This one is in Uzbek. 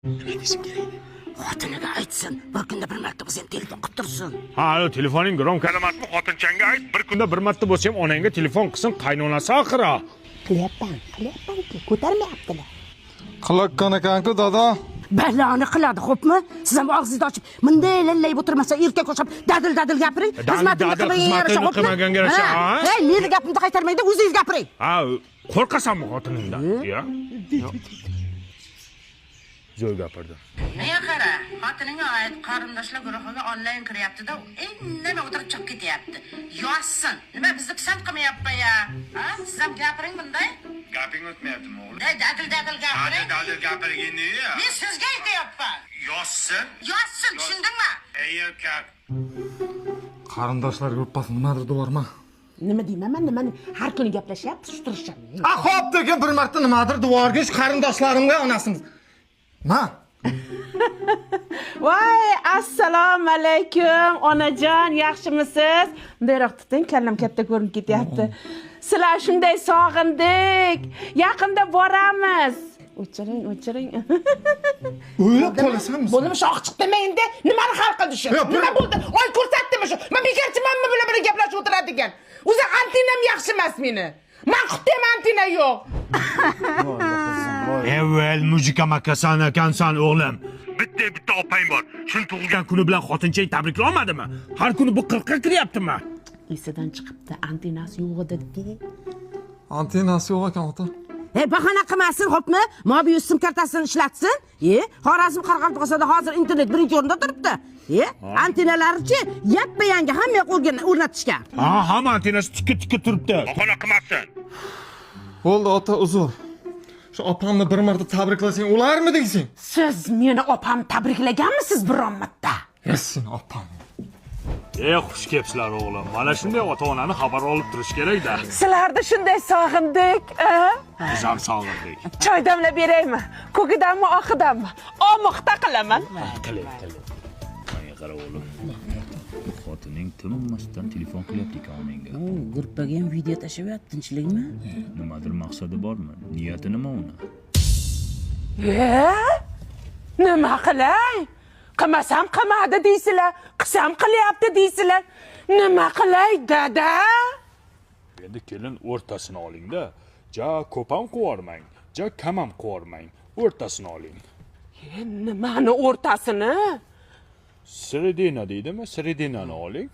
Nima desam kerak? Xotiniga aytsin, bir kunda bir marta bo'lsa ham telefon qilib tursin. Ha, telefoning gromkada emasmi? Xotinchangga ayt, bir kunda bir marta bo'lsa ham onangga telefon qilsin, qaynonasi oxira. Qilyapman-ku, ko'tarmayaptilar. Qilaqqan ekan-ku, dada. Baloni qiladi, xo'pmi? Siz ham og'zingizni ochib, bunday lallay o'tirmasa, erkak o'xshab dadil qiling. Xizmatini qilmaganga yarasha. Hey, meni gapimni qaytarmaydi, o'zingiz gapiring. Ha, qo'rqasanmi xotiningdan? Ya? Zo'r gapirdi. Nega qara, xotiningga oid qarindoshlar guruhiga onlayn kiryapti-da, indamay o'tirib chiqib ketyapti. Yozsin. Nima bizni pisand qilmayapti ya? Ha? Siz ham gapiring bunday. Gaping o'tmayaptimi o'g'lim? Dadil gapiring. Dadil gapirganda ya. Men sizga aytyapman. Yozsin. Yozsin, tushundingmi? Ey erkak. Qarindoshlar gruppasi nimadir deyorman. Nima deyman, nimani har kuni gaplashyapti, turishim. Xo'p degan bir marta nimadir deyorgish qarindoshlarimga onasimiz. Ma. Voy, assalomu alaykum, onajon, yaxshimisiz? Bunday tuting, kallam katta ko'rinib ketyapti. Sizlar shunday sog'indik. Yaqinda boramiz. O'chiring. O'ylab qolasanmi? Bo'limi shoh chiqdimi endi? Nimani hal qildi shu? Nima bo'ldi? Oy ko'rsatdimi shu? Men bekarchimanmi bular bilan gaplashib o'tiradigan? O'zi antinam yaxshi emas meni. Men qutdem antina yo'q. Evvel mujika makasan ekansan o'g'lim. Bitta opang bor. Shuni tug'ilgan kuni bilan xotinchang tabriklay olmadimi? Har kuni bu qirqqa kiryaptimi? Esidan chiqibdi, antenasi yo'q edi. Antenasi yo'q ekan, ota. Bahona qilmasin, xo'pmi? Mobius sim kartasini ishlatsin. Xorazm Qoraqalpog'istonda hozir internet birinchi o'rinda turibdi. Antenalarichi yappa yangi hamma yoq o'rnatishgan. Ha, hamma antenasi tikka turibdi. Bahona qilmasin. Bo'ldi, ota, uzr. Shu opamni bir marta tabriklasang ularmi deysan? Siz meni opam tabriklaganmisiz biron marta? Sen opam. Xush kelibsizlar o'g'lim. Mana shunday ota-onani xabar olib turish kerak-da. Sizlarni shunday sog'indik, Biz ham sog'indik. Choy damlab beraymi? Ko'kidanmi, oqidanmi? Omoqda qilaman. Qiling. Menga qara o'g'lim. Xotining tinmasdan telefon qilyapti ekan menga. Gruppaga ham video tashyapti, tinchlikmi? Nimadir maqsadi bormi? Niyati nima uni? Nima qilay? Qilmasam qilmadi deysizlar, qilsam qilyapti deysizlar. Nima qilay, dada? Endi kelin o'rtasini oling-da. Ja ko'p ham qo'yarmang, ja kam ham qo'yarmang. O'rtasini oling. Nimani o'rtasini? Sredina deydimi? Sredinani oling.